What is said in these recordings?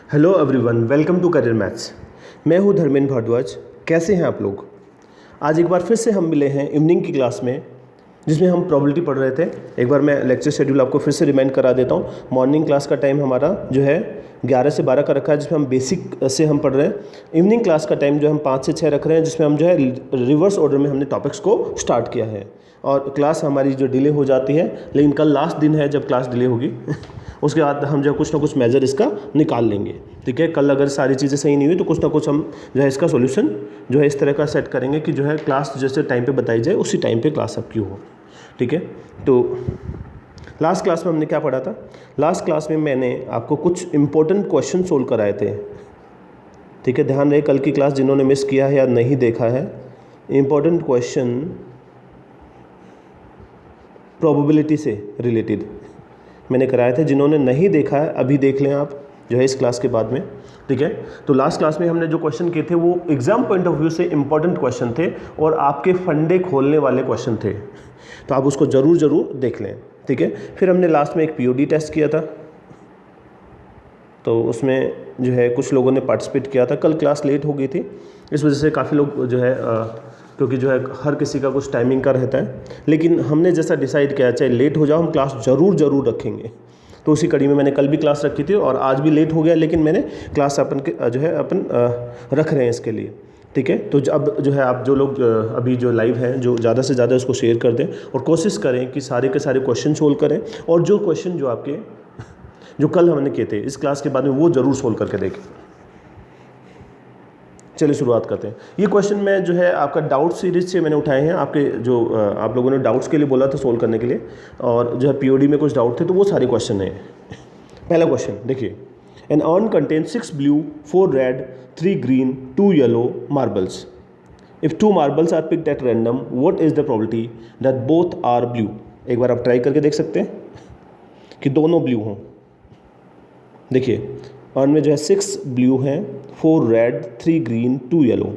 Hello everyone, welcome to career maths. मैं हूं धर्मेंद्र भारद्वाज। कैसे हैं आप लोग? आज एक बार फिर से हम मिले हैं इवनिंग की क्लास में, जिसमें हम प्रोबेबिलिटी पढ़ रहे थे। एक बार मैं लेक्चर शेड्यूल आपको फिर से रिमाइंड करा देता हूं। मॉर्निंग क्लास का टाइम हमारा जो है 11 से 12 का रखा है, जिसमें हम बेसिक से हम पढ़ रहे हैं। इवनिंग क्लास का टाइम जो हम 5 से 6 रख रहे हैं, जिसमें हम जो है रिवर्स ऑर्डर में हमने टॉपिक्स को स्टार्ट किया है। और क्लास हमारी जो डिले हो जाती है, लेकिन कल लास्ट दिन है जब क्लास डिले होगी उसके बाद हम जो कुछ ना कुछ मेजर इसका निकाल लेंगे। ठीक है, कल अगर सारी चीज़ें सही नहीं हुई तो कुछ ना कुछ हम जो है इसका सॉल्यूशन जो है इस तरह का सेट करेंगे कि जो है क्लास जैसे टाइम पे बताई जाए उसी टाइम पे क्लास आपकी हो। ठीक है, तो लास्ट क्लास में हमने क्या पढ़ा था? लास्ट क्लास में मैंने आपको कुछ इंपॉर्टेंट क्वेश्चन सोल्व कराए थे। ठीक है, ध्यान रहे, कल की क्लास जिन्होंने मिस किया है या नहीं देखा है, इंपॉर्टेंट क्वेश्चन प्रोबेबिलिटी से रिलेटेड मैंने कराए थे। जिन्होंने नहीं देखा है अभी देख लें आप जो है इस क्लास के बाद में। ठीक है, तो लास्ट क्लास में हमने जो क्वेश्चन किए थे वो एग्जाम पॉइंट ऑफ व्यू से इंपॉर्टेंट क्वेश्चन थे और आपके फंडे खोलने वाले क्वेश्चन थे, तो आप उसको ज़रूर देख लें। ठीक है, फिर हमने लास्ट में एक पीओडी टेस्ट किया था, तो उसमें जो है कुछ लोगों ने पार्टिसिपेट किया था। कल क्लास लेट हो गई थी, इस वजह से काफ़ी लोग जो है क्योंकि जो है हर किसी का कुछ टाइमिंग का रहता है, लेकिन हमने जैसा डिसाइड किया चाहे लेट हो जाओ हम क्लास ज़रूर रखेंगे। तो उसी कड़ी में मैंने कल भी क्लास रखी थी और आज भी लेट हो गया, लेकिन मैंने क्लास अपन के जो है रख रहे हैं इसके लिए। ठीक है, तो अब जो है आप जो लोग अभी जो लाइव हैं, जो ज़्यादा से ज़्यादा इसको शेयर कर दें और कोशिश करें कि सारे के सारे क्वेश्चन सोल्व करें, और जो क्वेश्चन जो आपके जो कल हमने किए थे इस क्लास के बाद में वो ज़रूर सोल्व करके देखें। चलिए शुरुआत करते हैं। ये क्वेश्चन मैं जो है आपका डाउट सीरीज से मैंने उठाए हैं, आपके जो आप लोगों ने डाउट्स के लिए बोला था सोल्व करने के लिए, और जो है पीओडी में कुछ डाउट थे तो वो सारे क्वेश्चन हैं। पहला क्वेश्चन देखिए, an urn contain 6 blue 4 red 3 green 2 yellow marbles. If 2 marbles are picked at random, what is the probability that both are blue? एक बार आप ट्राई करके देख सकते हैं कि दोनों ब्लू हों। देखिए, अर्न में जो है 6 ब्लू हैं, 4 red 3 green 2 yellow.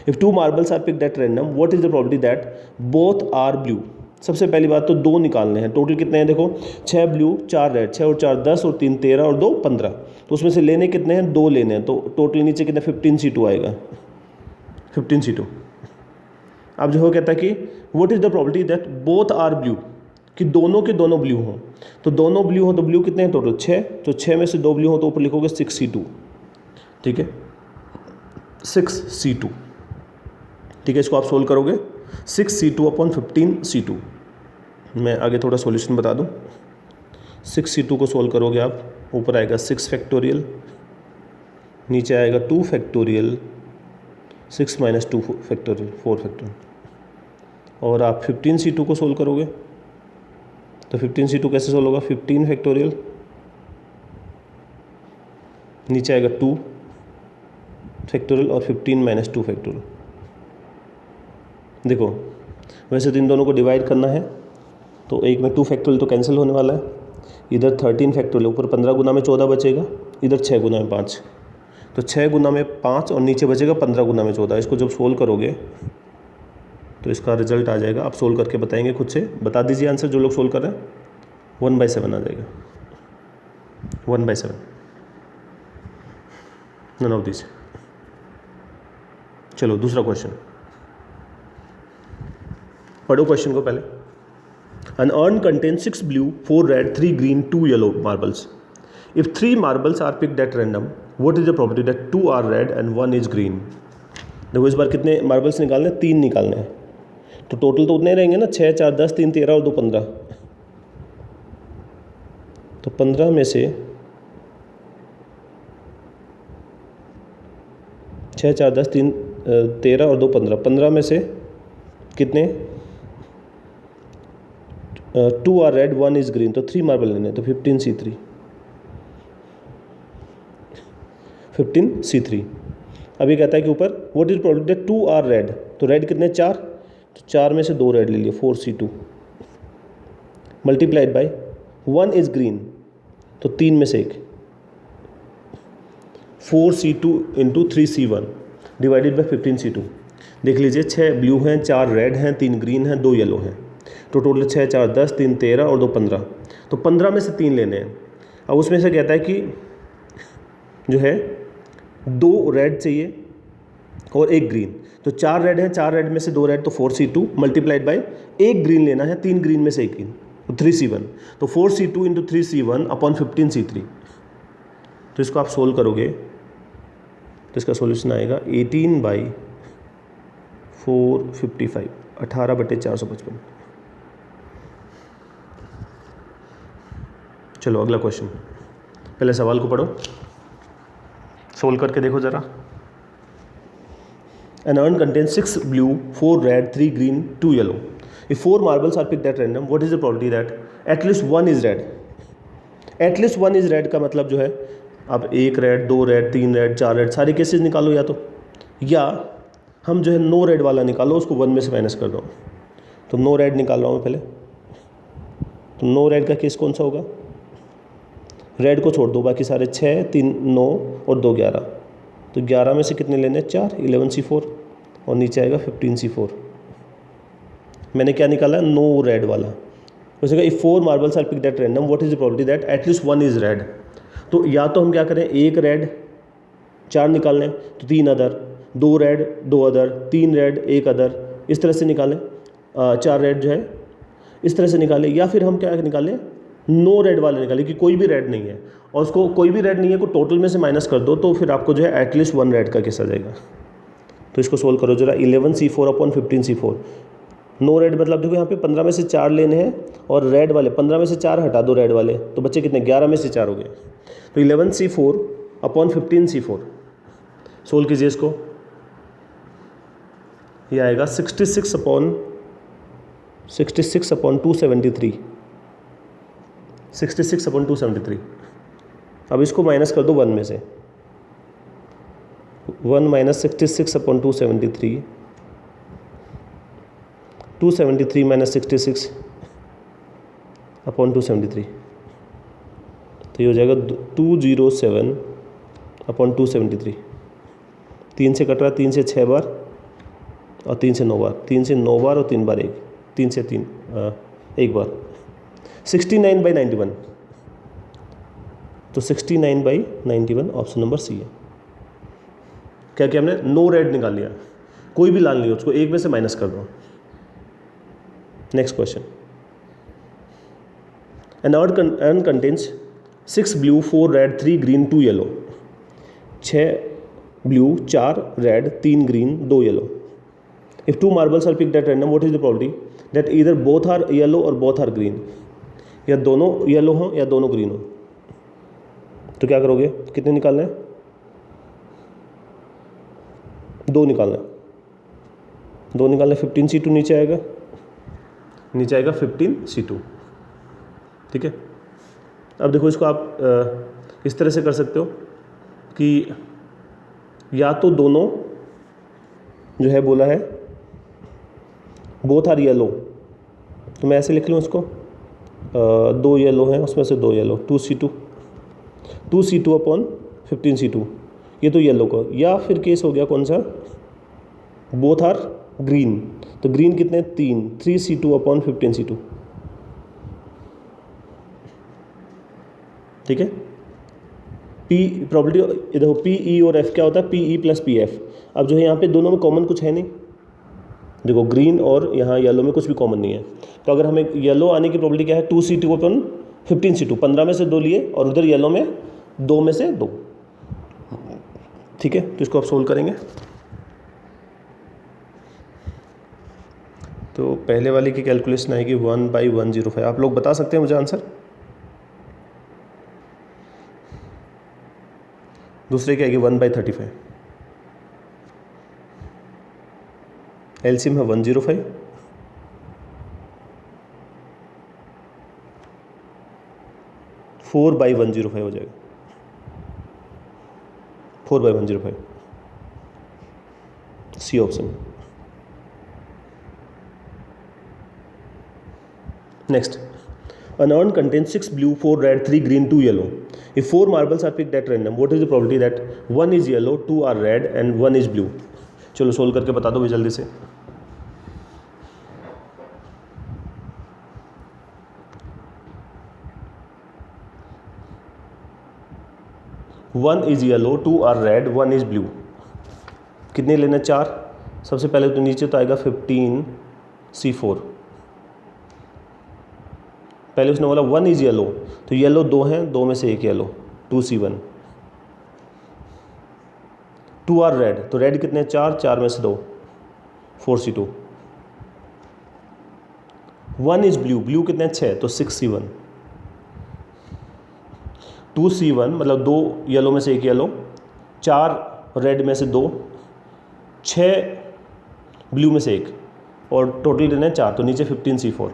If 2 marbles are picked at random, what is the probability that both are blue? सबसे पहली बात तो 2 निकालने हैं। टोटल कितने हैं देखो, 6 ब्लू 4 रेड, 6 और 4 10 और 3 13 और 2 15। तो उसमें से लेने कितने हैं? 2 लेने हैं, तो टोटल नीचे कितने 15 C2 आएगा, 15 C2। अब जो हो कहता है कि what is the probability that both are blue, कि दोनों के दोनों ब्लू हों। तो दोनों ब्लू हों तो ब्लू कितने हैं टोटल? 6, तो 6 में से 2 ब्लू हों तो ऊपर लिखोगे 6 C2। ठीक है, 6 C2। ठीक है, इसको आप सोल्व करोगे 6 C2 अपॉन 15 C2। मैं आगे थोड़ा सॉल्यूशन बता दूं। 6 C2 को सोल्व करोगे आप, ऊपर आएगा 6 फैक्टोरियल, नीचे आएगा 2 फैक्टोरियल, 6 माइनस 2 फैक्टोरियल 4 फैक्टोरियल, और आप 15 C2 को सोल्व करोगे तो 15 C2 कैसे सोल्व होगा? 15 फैक्टोरियल, नीचे आएगा 2 फैक्टोरियल और 15 माइनस 2 फैक्टोरियल। देखो, वैसे तो इन दोनों को डिवाइड करना है, तो एक में 2 फैक्टोरियल तो कैंसिल होने वाला है, इधर 13 फैक्टोरियल, ऊपर 15 गुना में 14 बचेगा, इधर 6 गुना में 5, तो 6 गुना में 5 और नीचे बचेगा 15 गुना में 14। इसको जब सोल्व करोगे तो इसका रिजल्ट आ जाएगा। आप सोल्व करके बताएंगे, खुद से बता दीजिए आंसर जो लोग सोल्व कर रहे हैं। 1/7 आ जाएगा, 1/7, नन ऑफ दिस। चलो दूसरा क्वेश्चन पढ़ो, क्वेश्चन को पहले। An urn contain 6 blue 4 red 3 green 2 yellow marbles. If 3 marbles are picked at random, what is the probability that 2 are red and 1 is green? देखो, इस बार कितने मार्बल्स निकालने हैं? 3 निकालने हैं, तो टोटल तो उतने रहेंगे ना, 6 4 10 3 13 और 2 15। तो 15 में से 6 4 10 3 13 और 2 15, 15 में से कितने 2 आर रेड 1 इज ग्रीन, तो 3 मार्बल लेने, तो 15 C3, 15 C3। अभी कहता है कि ऊपर what is probability that 2 are red, तो रेड कितने 4, तो 4 में से 2 रेड ले लिए, 4 C2 multiplied by 1 is green, तो 3 में से 1, 4 C2 into 3 C1 divided by 15 C2। देख लीजिए, 6 ब्लू हैं, 4 रेड हैं, 3 ग्रीन हैं, 2 येलो हैं, तो टोटल 6 4 10 3 13 और 2 15, तो 15 में से 3 लेने हैं। अब उसमें से कहता है कि जो है 2 रेड चाहिए और 1 ग्रीन। तो 4 रेड है, 4 रेड में से 2 रेड, तो 4C2 मल्टीप्लाइड बाय 1 ग्रीन लेना है, 3 ग्रीन में से 1 ग्रीन, तो 3C1। तो 4C2 into 3C1 upon 15C3। तो इसको आप सोल्व करोगे तो इसका सॉल्यूशन आएगा 18/455, 18/455। चलो अगला क्वेश्चन, पहले सवाल को पढ़ो, सोल्व करके देखो ज़रा। An urn contains 6 blue, 4 red, 3 green, 2 yellow. If 4 marbles are picked at random, what is the probability that at least one is red? At least one is red का मतलब जो है, अब 1 रेड, 2 रेड, 3 रेड, 4 रेड, सारे cases निकालो, या हम जो है नो रेड वाला निकालो, उसको 1 में से माइनस कर दो। तो नो रेड निकाल रहा हूँ मैं पहले। तो नो रेड का केस कौन सा होगा? रेड को छोड़ दो, बाकी सारे 6, 3 9 और 2 11। तो 11 में से कितने लेने? 4, 11C4 और नीचे आएगा 15C4। मैंने क्या निकाला? नो रेड वाला। उसने कहा if 4 marbles are picked at random what is the probability that at least one is red. तो या तो हम क्या करें, 1 रेड 4 निकाल लें, तो 3 other, 2 red 2 other, 3 red 1 other, इस तरह से निकालें। 4 रेड जो है इस तरह से निकालें, या फिर हम क्या निकालें, नो रेड वाले निकालें कि कोई भी रेड नहीं है, और उसको कोई भी रेड नहीं है को टोटल में से माइनस कर दो, तो फिर आपको जो है एटलीस्ट 1 रेड का केस आ जाएगा। तो इसको सोल्व करो जरा। 11C4 upon 15C4। No red मतलब देखो यहाँ पे 15 में से 4 लेने हैं, और रेड वाले 15 में से 4 हटा दो रेड वाले, तो बच्चे कितने? 11 में से 4 हो गए। तो 11C4 अपॉन 15C4 सोल्व कीजिए इसको। ये आएगा 66 अपॉन 273। 66 अपॉन 273। अब इसको माइनस कर दो 1 में से। 1 माइनस 66 अपॉन 273, 273 माइनस 66 अपॉन 273, तो ये हो जाएगा 207 अपॉन 273। 3 से कट रहा, 3 से 6 बार और 3 से 9 बार, 3 से 9 बार और 3 बार 1, 3 से 3 1 बार। 69/91। तो 69/91 ऑप्शन नंबर सी है। क्या किया हमने? नो रेड निकाल लिया, कोई भी लाल नहीं हो, उसको 1 में से माइनस कर दो। Next question. An urn contains 6 blue 4 red 3 green 2 yellow. 6 blue 4 red 3 green 2 yellow. If 2 marbles are picked at random what is the probability that either both are yellow और बोथ आर ग्रीन। या दोनों yellow हो या दोनों green हो। तो क्या करोगे? कितने निकालना है? 2 निकालना है। 2 निकालना है। 15C2 नीचे आएगा, 15C2। ठीक है। अब देखो इसको आप इस तरह से कर सकते हो कि या तो दोनों जो है बोला है बोथ आर येलो, तो मैं ऐसे लिख लूँ इसको, 2 येलो हैं, उसमें से 2 येलो, 2C2 अपॉन 15C2, ये तो येलो का। या फिर केस हो गया कौन सा? बोथ आर ग्रीन, तो ग्रीन कितने? 3C2 upon 15C2। ठीक है। पी प्रॉपर्टी देखो, पी ई और एफ क्या होता है? P E plus P F. अब जो है यहाँ पे दोनों में कॉमन कुछ है नहीं, देखो ग्रीन और यहाँ येलो में कुछ भी कॉमन नहीं है। तो अगर हमें येलो आने की प्रॉपर्टी क्या है? 2C2 अपॉन 15C2, 15 में से 2 लिए और उधर येलो में 2 में से 2। ठीक है, तो इसको आप सोल्व करेंगे। तो पहले वाले की कैलकुलेशन आएगी 1/105। आप लोग बता सकते हैं मुझे आंसर? दूसरे की आएगी 1/35। एलसीएम है 105, 4/105 हो जाएगा। 4/105 C option. Next, an urn contains 6 blue 4 red 3 green 2 yellow. If 4 marbles are picked at random what is the probability that 1 is yellow 2 are red and 1 is blue? चलो सोल्व करके बता दो भाई जल्दी से। 1 is yellow, 2 are red, 1 is blue. कितने लेना? 4। सबसे पहले तो नीचे तो आएगा 15C4। पहले उसने बोला 1 इज येलो, तो येलो 2 हैं, 2 में से एक येलो, 2C1। 2 आर रेड, तो रेड कितने? 4, 4 में से 2, 4C2। 1 इज ब्लू, ब्लू कितने? 6, तो 6C1। 2C1 मतलब 2 येलो में से एक येलो, 4 रेड में से 2, 6 ब्लू में से एक, और टोटल कितने? 4, तो नीचे 15C4।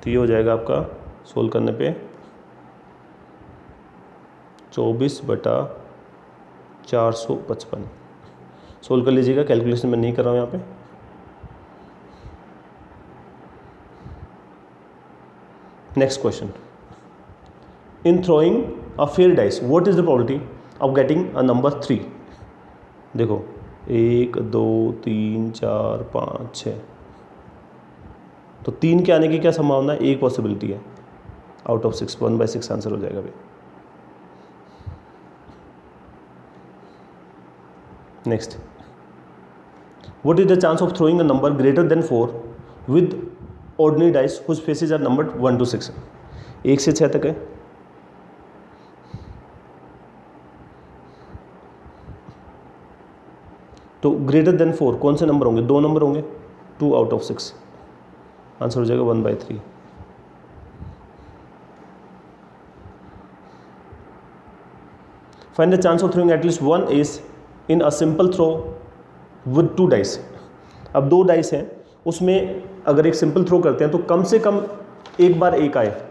तो ये हो जाएगा आपका सोल्व करने पे 24/455। सोल्व कर लीजिएगा, कैलकुलेशन में नहीं कर रहा हूँ यहाँ पे। Next question, in throwing a fair dice what is the probability of getting a number 3? देखो 1 2 3 4 5 6, तो 3 के आने की क्या संभावना है? एक पॉसिबिलिटी है आउट ऑफ 6, 1/6 आंसर हो जाएगा भाई। Next, what is the chance of throwing a number greater than 4 with ordinary dice whose faces are numbered 1 to 6? 1 से 6 तक है। तो ग्रेटर देन 4 कौन से नंबर होंगे? 2 नंबर होंगे, 2 आउट ऑफ 6, आंसर हो जाएगा 1/3। Find the chance of throwing at least 1 ace in a simple throw with 2 dice. अब 2 डाइस हैं, उसमें अगर एक सिंपल थ्रो करते हैं तो कम से कम एक बार एक आए,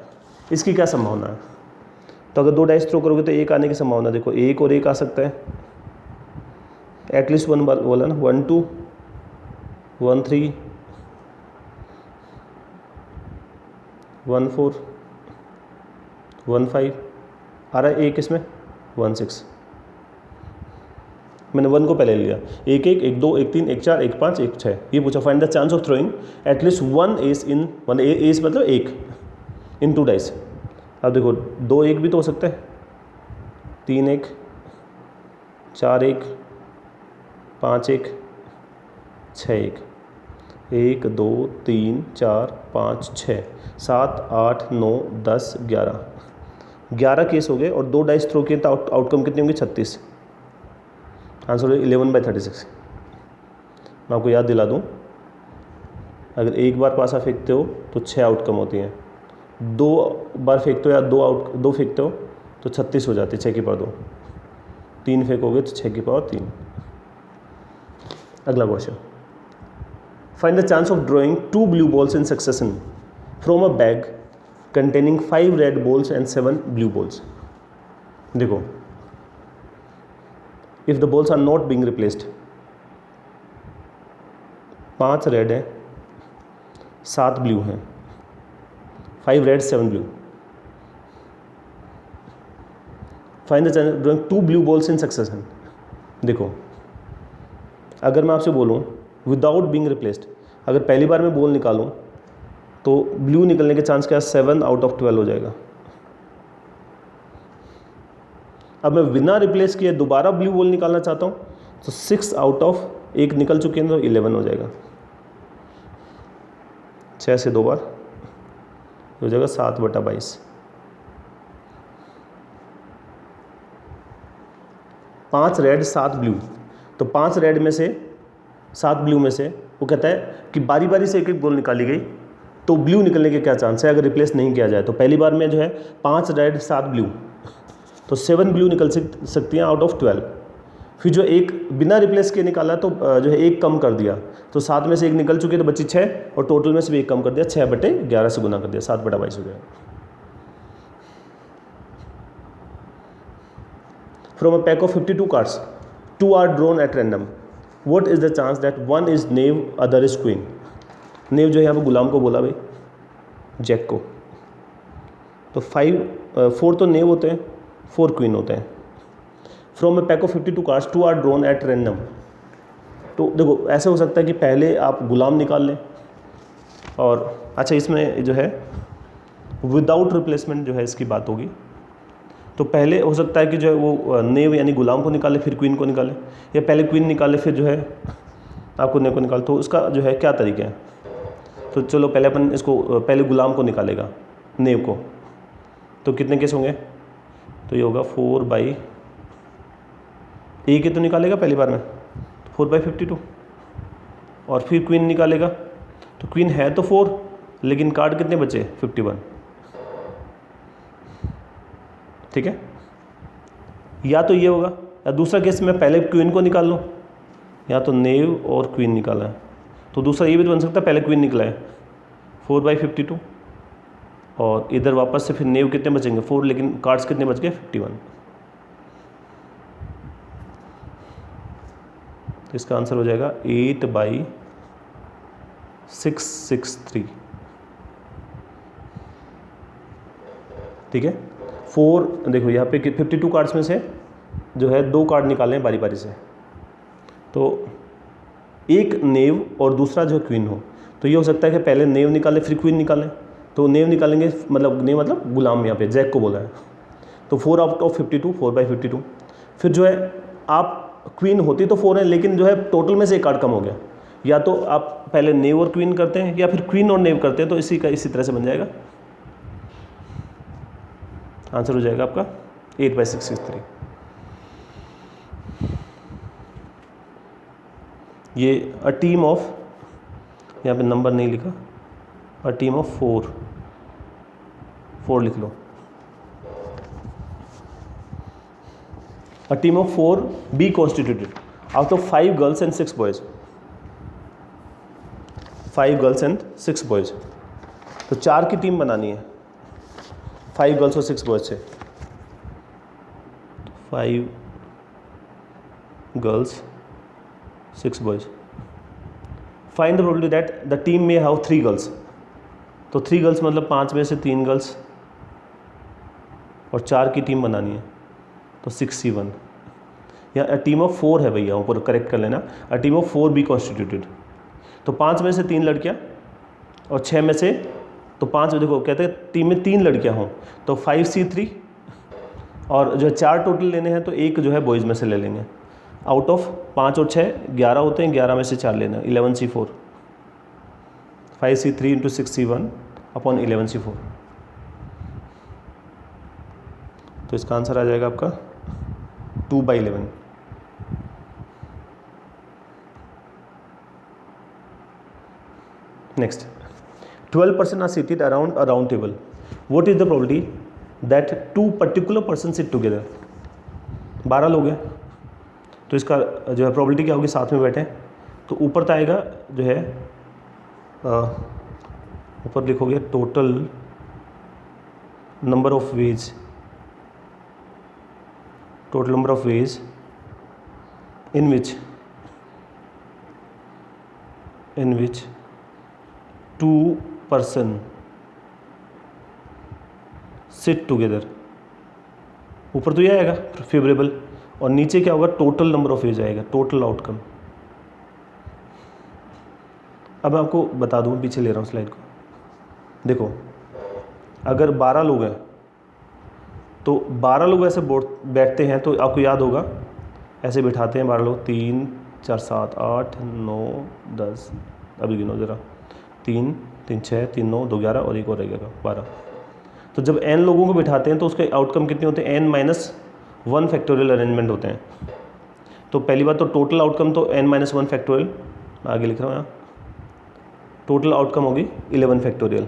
इसकी क्या संभावना है? तो अगर 2 डाइस थ्रो करोगे तो एक आने की संभावना देखो, एक और एक आ सकता है, एटलीस्ट 1 बोला ना, 1 2 1 3 1 4 1 5 आ रहा है एक, इसमें 1 6। मैंने 1 को पहले लिया, 1 1 1 2 1 3 1 4 1 5 1 6। ये पूछा find the chance of throwing at least 1 ace in 1 S मतलब एक इन 2 डाइस। अब देखो 2 1 भी तो हो सकता है, 3 1 4 1 5 1 6 1 1 2 3 4 5 6 7 8 9 10 11 केस हो गए, और 2 डाइस थ्रो किए तो आउटकम कितने होंगे? 36। आंसर है 11/36। मैं आपको याद दिला दूं, अगर एक बार पासा फेंकते हो तो 6 आउटकम होती हैं, 2 बार फेंकते हो या 2 फेंकते हो तो 36 हो जाती है, 6 की पावर 2, 3 फेंकोगे तो 6 की पावर 3। अगला question, find the chance of drawing 2 blue balls in succession from a bag containing 5 red balls and 7 blue balls. देखो if the balls are not being replaced, 5 red है 7 ब्लू हैं, 5 red 7 blue. Find the chance of drawing 2 blue balls in succession. देखो अगर मैं आपसे बोलूं without being replaced, अगर पहली बार मैं बॉल निकालूं तो ब्लू निकलने के चांस क्या? 7 आउट ऑफ 12 हो जाएगा। अब मैं बिना रिप्लेस किए दोबारा ब्लू बॉल निकालना चाहता हूँ तो 6 आउट ऑफ 1 निकल चुके हैं तो 11 हो जाएगा, 6 से 2 बार हो जाएगा 7/22। 5 रेड 7 ब्लू, तो 5 रेड में से 7 ब्लू में से वो कहता है कि बारी बारी से एक एक बॉल निकाली गई तो ब्लू निकलने के क्या चांस है अगर रिप्लेस नहीं किया जाए? तो पहली बार में जो है 5 रेड 7 ब्लू, तो 7 ब्लू निकल सकती हैं आउट ऑफ 12। फिर जो एक बिना रिप्लेस किए निकाला तो जो है एक कम कर दिया, तो 7 में से एक निकल चुके तो बची 6, और टोटल में से भी एक कम कर दिया, 6/11 से गुना कर दिया, 7/22 हो गया। From a pack of 52 cards 2 are drawn at random, what is the chance that 1 is knave other is queen? Knave जो है यहाँ पर गुलाम को बोला भाई, जैक को, तो 4 तो नेव होते हैं, 4 क्वीन होते हैं। From a pack of 52 cards 2 are drawn at random, तो देखो ऐसे हो सकता है कि पहले आप गुलाम निकाल लें, और अच्छा इसमें जो है विदाउट रिप्लेसमेंट जो है इसकी बात होगी, तो पहले हो सकता है कि जो है वो नेव यानी गुलाम को निकाले फिर क्वीन को निकाले, या पहले क्वीन निकाले फिर जो है आपको नेव को निकाले। तो उसका जो है क्या तरीका है? तो चलो पहले अपन इसको पहले गुलाम को निकालेगा, नेव को। तो कितने केस होंगे? तो ये होगा 4/, एक ही तो निकालेगा पहली बार में, 4/52। और फिर क्वीन निकालेगा, तो क्वीन है तो 4, लेकिन कार्ड कितने बचे? 51। ठीक है, या तो ये होगा, या दूसरा केस में पहले क्वीन को निकाल लूँ, या तो नेव और क्वीन निकाला है। तो दूसरा ये भी तो बन सकता है, पहले क्वीन निकला है 4/52, और इधर वापस से फिर नेव कितने बचेंगे? 4, लेकिन कार्ड्स कितने बच गए? 51। तो इसका आंसर हो जाएगा 8/663। ठीक है, 4 देखो यहाँ पे 52 कार्ड्स में से जो है 2 कार्ड निकाले हैं बारी बारी से, तो एक नेव और दूसरा जो क्वीन हो। तो ये हो सकता है कि पहले नेव निकालें फिर क्वीन निकालें। तो नेव निकालेंगे, मतलब नेव मतलब गुलाम, यहाँ पे जैक को बोला है। तो 4/52, 4/52। फिर जो है आप क्वीन होती तो 4 है, लेकिन जो है टोटल में से एक कार्ड कम हो गया। या तो आप पहले नेव और क्वीन करते हैं, या फिर क्वीन और नेव करते हैं। तो इसी तरह से बन जाएगा, आंसर हो जाएगा आपका 8/663। ये अ टीम ऑफ, यहाँ पे नंबर नहीं लिखा, अ टीम ऑफ 4 लिख लो। A team of 4 be constituted out of 5 girls and 6 boys. 5 girls and 6 boys. तो 4 की टीम बनानी है, 5 गर्ल्स और 6 बॉयज से। 5 girls 6 boys. Find the probability that the team में हैव 3 गर्ल्स। तो 3 गर्ल्स मतलब 5 में से 3 गर्ल्स, और 4 की टीम बनानी है, तो 61। या अ टीम ऑफ 4 है भैया, ऊपर करेक्ट कर लेना, अ टीम ऑफ 4 बी कॉन्स्टिट्यूटेड। तो 5 में से 3 लड़कियां और 6 में से, तो 5 में देखो कहते हैं टीम में 3 लड़कियां हों, तो 5C3, और जो है 4 टोटल लेने हैं, तो एक जो है बॉयज़ में से ले लेंगे। आउट ऑफ 5 और 6 11 होते हैं, 11 में से 4 लेना, 11C4। 5C3 into 6C1 upon 11C4। तो इसका आंसर आ जाएगा आपका 2/11। Next, 12 person are seated around a round table. What is the probability that 2 particular persons sit together? 12 लोग हैं, तो इसका जो है प्रोबेबिलिटी क्या होगी? साथ में बैठे। तो ऊपर तो आएगा जो है, ऊपर लिखोगे total number of ways, total number of ways in which 2 person sit together। ऊपर तो ये आएगा फेवरेबल, और नीचे क्या होगा? टोटल नंबर ऑफ वेज आएगा, टोटल आउटकम। अब मैं आपको बता दूं, पीछे ले रहा हूँ स्लाइड को। देखो, अगर 12 लोग हैं, तो 12 लोग ऐसे बैठते हैं, तो आपको याद होगा ऐसे बिठाते हैं 12 लोग, 3 4 7 8 9 10, अभी गिनो ज़रा, 3 3 6 3 9 2 11, और एक और रहेगा 12। तो जब n लोगों को बिठाते हैं, तो उसके आउटकम कितने होते हैं? n-1 फैक्टोरियल अरेंजमेंट होते हैं। तो पहली बात तो टोटल आउटकम तो n-1 फैक्टोरियल, आगे लिख रहा हूँ यहाँ, टोटल आउटकम होगी 11 फैक्टोरियल।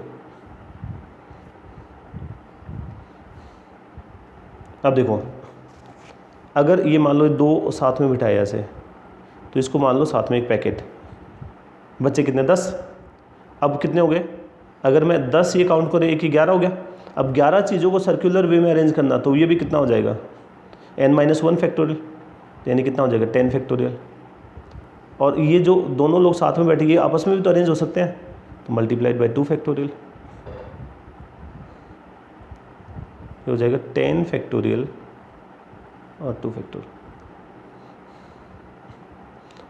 अब देखो, अगर ये मान लो 2 साथ में बिठाए ऐसे, तो इसको मान लो साथ में एक पैकेट, बच्चे कितने? 10। अब कितने हो गए? अगर मैं 10 ये काउंट करें, एक ही 11 हो गया। अब 11 चीज़ों को सर्कुलर वे में अरेंज करना, तो ये भी कितना हो जाएगा? n-1 फैक्टोरियल, यानी कितना हो जाएगा? 10 फैक्टोरियल। और ये जो दोनों लोग साथ में बैठे, ये आपस में भी तो अरेंज हो सकते हैं, तो मल्टीप्लाइड बाई 2 फैक्टोरियल, ये हो जाएगा 10 फैक्टोरियल और 2 फैक्टोरियल।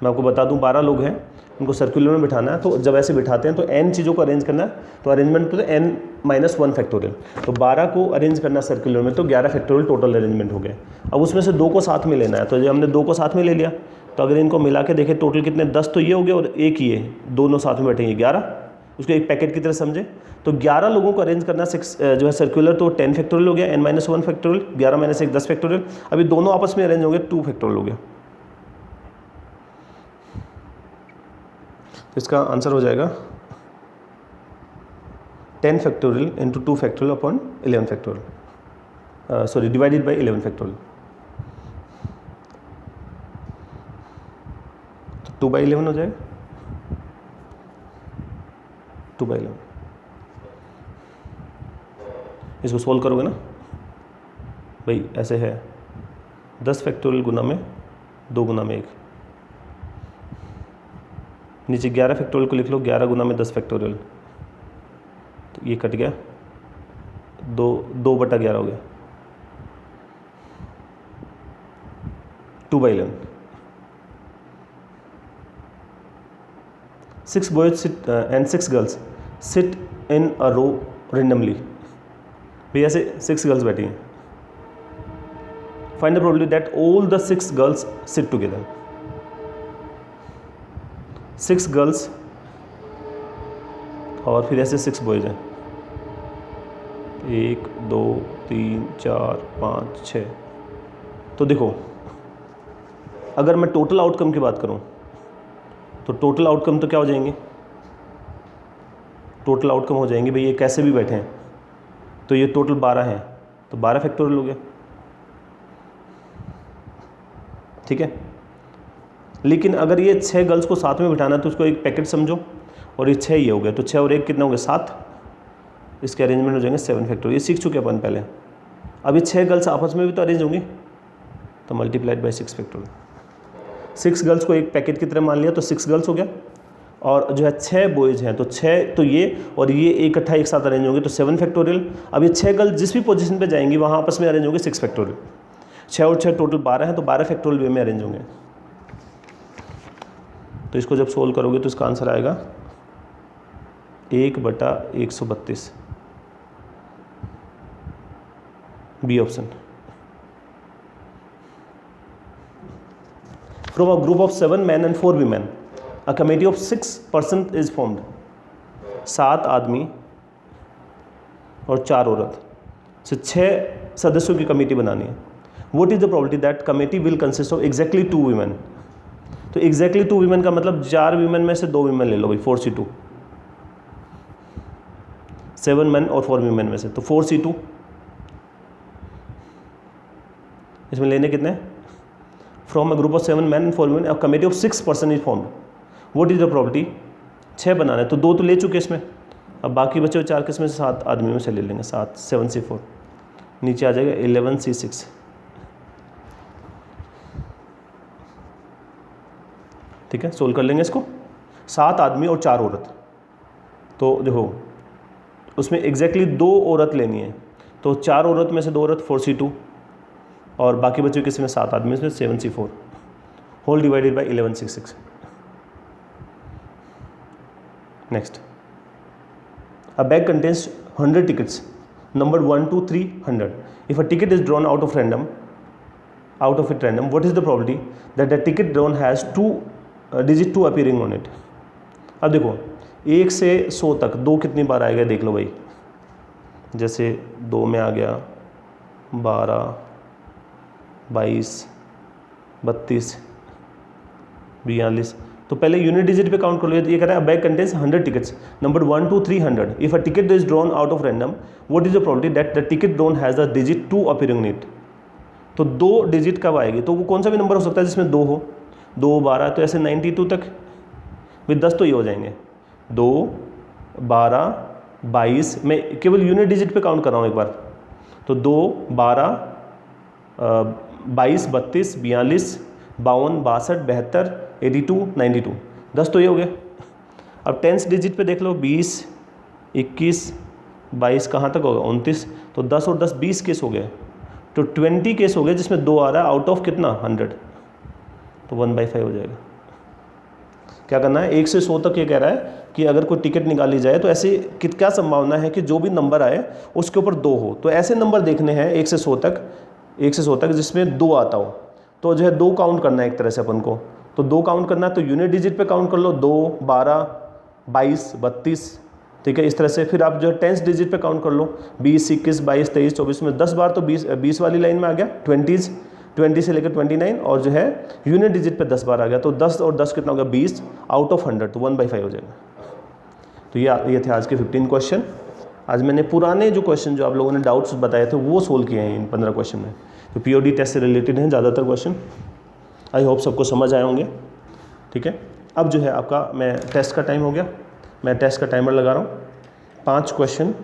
मैं आपको बता दूं, 12 लोग हैं, उनको सर्कुलर में बिठाना है, तो जब ऐसे बिठाते हैं तो n चीज़ों को अरेंज करना है, तो अरेंजमेंट तो n-1 फैक्टोरियल, तो 12 को अरेंज करना सर्कुलर में, तो 11 फैक्टोरियल टोटल अरेंजमेंट हो गए। अब उसमें से 2 को साथ में लेना है, तो जब हमने 2 को साथ में ले लिया, तो अगर इनको मिला के देखें टोटल कितने, 10 तो ये हो गए और एक ये दोनों साथ में बैठेंगे 11, उसको एक पैकेट की तरह समझे। तो 11 लोगों को अरेंज करना 6 जो है सर्कुलर, तो 10 फैक्टोरियल हो गया, n-1 फैक्टोरियल, 11 - 1 10 फैक्टोरियल। अभी दोनों आपस में अरेंज होंगे 2 फैक्टोरियल हो गया। तो इसका आंसर हो जाएगा 10 factorial into 2 factorial upon 11 factorial, sorry divided by 11 factorial. तो 2/11 हो जाएगा, 2/11। इसको सोल्व करोगे ना भाई, ऐसे है 10 फैक्टोरियल गुना में 2 गुना में 1, नीचे 11 फैक्टोरियल को लिख लो, 11 गुना में 10 फैक्टोरियल, तो ये कट गया, 2/11 हो गया, 2/11। 6 boys and 6 girls sit in a row randomly। भैया ऐसे 6 गर्ल्स बैठी हैं, find the probability that all the 6 girls sit together. 6 girls और फिर ऐसे 6 बॉयज हैं, 1 2 3 4 5 6। तो देखो अगर मैं टोटल आउटकम की बात करूं, तो टोटल आउटकम तो क्या हो जाएंगे, टोटल आउटकम हो जाएंगे भाई, ये कैसे भी बैठे हैं, तो ये टोटल 12 हैं, तो 12 फैक्टोरियल हो गया, ठीक है। लेकिन अगर ये 6 गर्ल्स को साथ में बिठाना है तो उसको एक पैकेट समझो, और ये 6 ये हो गया, तो 6 और 1 कितना हो गया 7, इसके अरेंजमेंट हो जाएंगे 7 फैक्टोरियल। ये सीख चुके अपन पहले। अब ये 6 गर्ल्स आपस में भी तो अरेंज होंगी, तो मल्टीप्लाइड बाई 6 फैक्टोरियल। 6 गर्ल्स को एक पैकेट की तरह मान लिया, तो 6 गर्ल्स हो गया, और जो है 6 बॉयज़ हैं, तो 6 तो ये और ये इकट्ठा एक साथ अरेंज होंगे, तो 7 फैक्टोरियल। अब ये 6 गर्ल्स जिस भी पोजीशन पे जाएंगी वहाँ आपस में अरेंज होंगे 6 फैक्टोरियल। 6 और 6 टोटल 12 हैं, तो 12 फैक्टोरियल वे में अरेंज होंगे। तो इसको जब सोल्व करोगे तो इसका आंसर आएगा 1/132, B option. From a group of 7 men and 4 women, a committee of 6 persons is formed। 7 आदमी और 4 औरत से 6 सदस्यों की कमेटी बनानी है। What is the probability that committee will consist of exactly 2 women? तो exactly 2 women का मतलब 4 women में से 2 women ले लो भाई, 4c2। 7 men और 4 women में से, तो 4c2। इसमें लेने कितने हैं? From a group of 7 men and 4 women, a committee of 6 person is formed। What is the probability? 6 बनाना है, तो 2 तो ले चुके इसमें, अब बाकी बचे 4 किसमें से 7 आदमी में से ले लेंगे, 7 7c4, नीचे आ जाएगा 11c6। ठीक है, सोल्व कर लेंगे इसको। 7 आदमी और 4 औरत, तो देखो उसमें एग्जैक्टली 2 औरत लेनी है, तो 4 औरत में से 2 औरत 4c2, और बाकी बच्चों किसी में 7 आदमी इसमें 7c4, whole divided by 11c6। Next, a bag contains 100 tickets number 1 to 300। If a ticket is drawn out of random, what is the probability that the ticket drawn has digit 2 appearing on it. अब देखो 1 से 100 तक 2 कितनी बार आएगा देख लो भाई, जैसे 2 में आ गया 12 22 32 42, तो पहले यूनिट डिजिट पे काउंट कर लो। ये कह रहा है bag contains 100 tickets number 1 to 300। If a ticket is drawn out of random, what is the probability that the ticket drawn has the digit 2 appearing in it. तो 2 डिजिट कब आएगी, तो वो कौन सा भी नंबर हो सकता है जिसमें 2 हो, 2 12, तो ऐसे 92 तक विद 10 तो ये हो जाएंगे 2 12 22। मैं केवल यूनिट डिजिट पे काउंट कर रहा हूँ एक बार, तो 2 12 22 32 42 52 62 72 82 92, 10 तो ये हो गया। अब टेंस डिजिट पे देख लो, 20 21 22 कहाँ तक होगा 29, तो 10 और 10 20 केस हो गए, तो 20 केस हो गए जिसमें 2 आ रहा है आउट ऑफ कितना 100, तो 1/5 हो जाएगा। क्या करना है, 1 से 100 तक ये कह रहा है कि अगर कोई टिकट निकाली जाए तो ऐसे क्या संभावना है कि जो भी नंबर आए उसके ऊपर 2 हो। तो ऐसे नंबर देखने हैं 1 से 100 तक, 1 से 100 तक जिसमें 2 आता हो। तो जो है 2 काउंट करना है एक तरह से अपन को। तो 2 काउंट करना है तो यूनिट डिजिट पे काउंट कर लो, 2, 12, 22, 32, ठीक है, इस तरह से। फिर आप जो है टेंस डिजिट पे काउंट कर लो, 20, 21, 22, 23, 24 में 10 बार तो 20 वाली लाइन में आ गया, 20 से लेकर 29, और जो है यूनिट डिजिट पे 10 बार आ गया। तो 10 और 10 कितना हो गया, 20 आउट ऑफ 100, तो 1/5 हो जाएगा। तो ये थे आज के 15 क्वेश्चन। आज मैंने पुराने जो क्वेश्चन जो आप लोगों ने डाउट्स बताए थे वो सोल्व किए हैं इन 15 क्वेश्चन में। तो पीओडी टेस्ट से रिलेटेड हैं ज़्यादातर क्वेश्चन। आई होप सबको समझ आए होंगे, ठीक है। अब जो है आपका मैं टेस्ट का टाइम हो गया, मैं टेस्ट का टाइमर लगा रहा हूँ। 5 क्वेश्चन,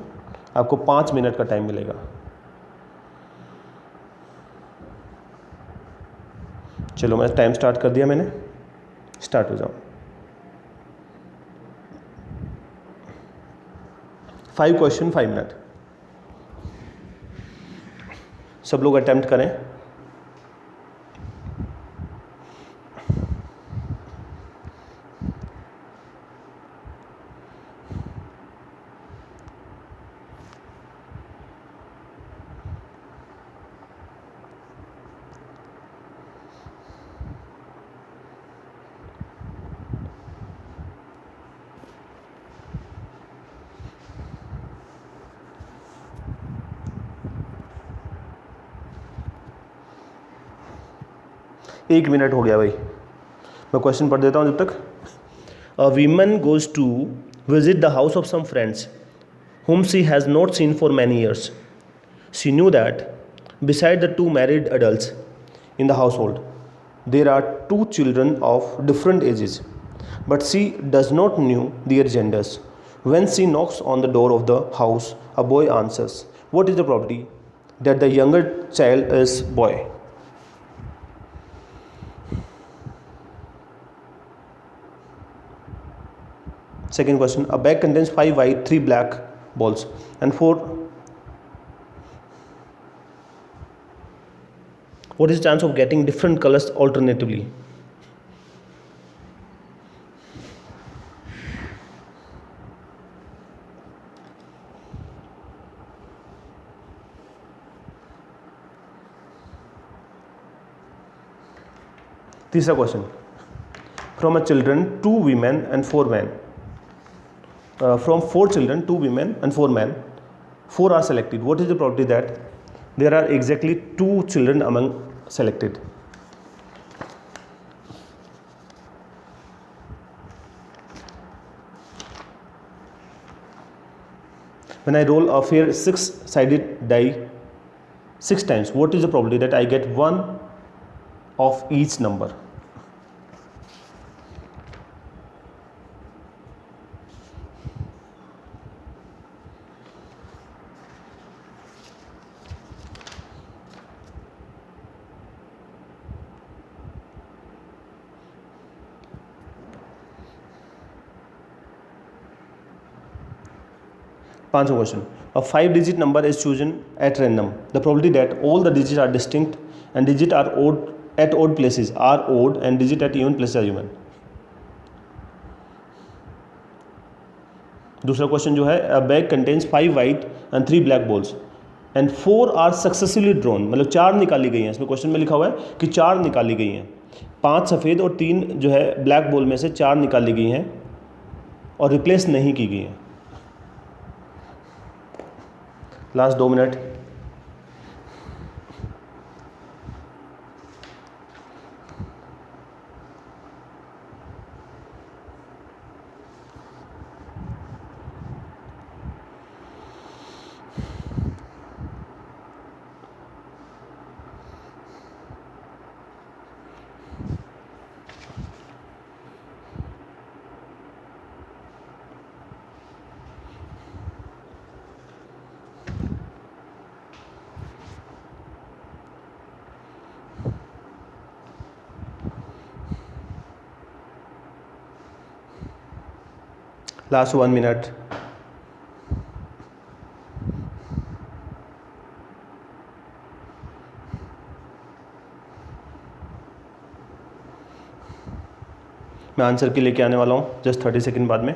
आपको 5 मिनट का टाइम मिलेगा। चलो मैं टाइम स्टार्ट कर दिया मैंने, स्टार्ट हो जाओ। 5 क्वेश्चन 5 मिनट, सब लोग अटेम्प्ट करें। एक मिनट हो गया भाई, मैं क्वेश्चन पढ़ देता हूँ जब तक। A women goes to visit the house of some friends whom she has not seen for many years. She knew that beside the 2 married adults in the household, there are 2 children of different ages, but she does not know their genders. When she knocks on the door of the house, a boy answers. What is the probability that the younger child is boy? Second question, a bag contains 5 white, 3 black balls and 4. What is the chance of getting different colors alternatively? तीसरा question, from a children 2 women and 4 men. From 4 children 2 women and 4 men, 4 are selected. What is the probability that there are exactly 2 children among selected? When I roll a fair 6-sided die 6 times, what is the probability that I get 1 of each number? Panchwa question. A 5-digit number is chosen at random. The probability that all the digits are distinct and digits are odd at odd places are odd and digits at even places are even. दूसरा question जो है, a bag contains 5 white and 3 black balls and 4 are successively drawn, मतलब 4 निकाली गई हैं। इसमें question में लिखा हुआ है कि 4 निकाली गई हैं, 5 सफ़ेद और 3 जो है ब्लैक बॉल में से 4 निकाली गई हैं और रिप्लेस नहीं की गई हैं। Last 2 minute. Last 1 minute. मैं आंसर की लेके आने वाला हूँ जस्ट 30 सेकेंड बाद में।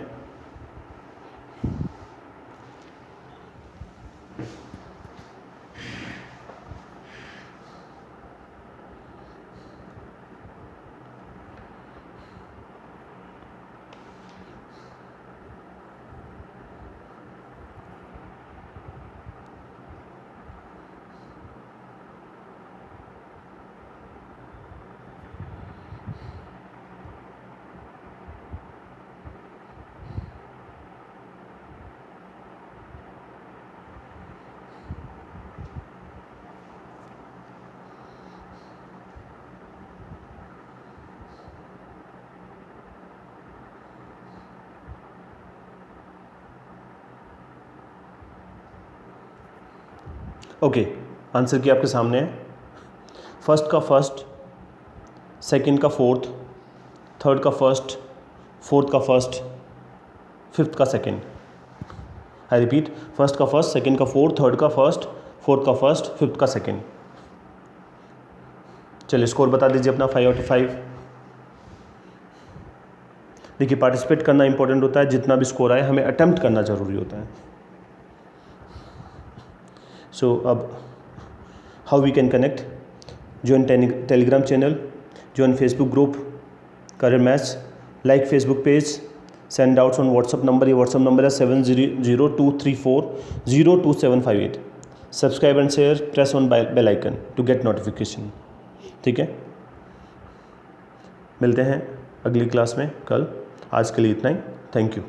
ओके, आंसर की आपके सामने है। फर्स्ट का फर्स्ट, सेकंड का फोर्थ, थर्ड का फर्स्ट, फोर्थ का फर्स्ट, फिफ्थ का सेकंड। आई रिपीट, फर्स्ट का फर्स्ट, सेकंड का फोर्थ, थर्ड का फर्स्ट, फोर्थ का फर्स्ट, फिफ्थ का सेकंड। चलिए स्कोर बता दीजिए अपना 5 आउट ऑफ 5। देखिए पार्टिसिपेट करना इंपॉर्टेंट होता है, जितना भी स्कोर आए हमें अटेम्प्ट करना ज़रूरी होता है। सो अब how we can connect, join Telegram channel, join Facebook group career match, like Facebook page, send doubts on WhatsApp number, ये व्हाट्सअप नंबर है 700234022758। Subscribe and share, press on bell icon to get notification. ठीक है, मिलते हैं अगली class में कल। आज के लिए इतना ही, थैंक यू।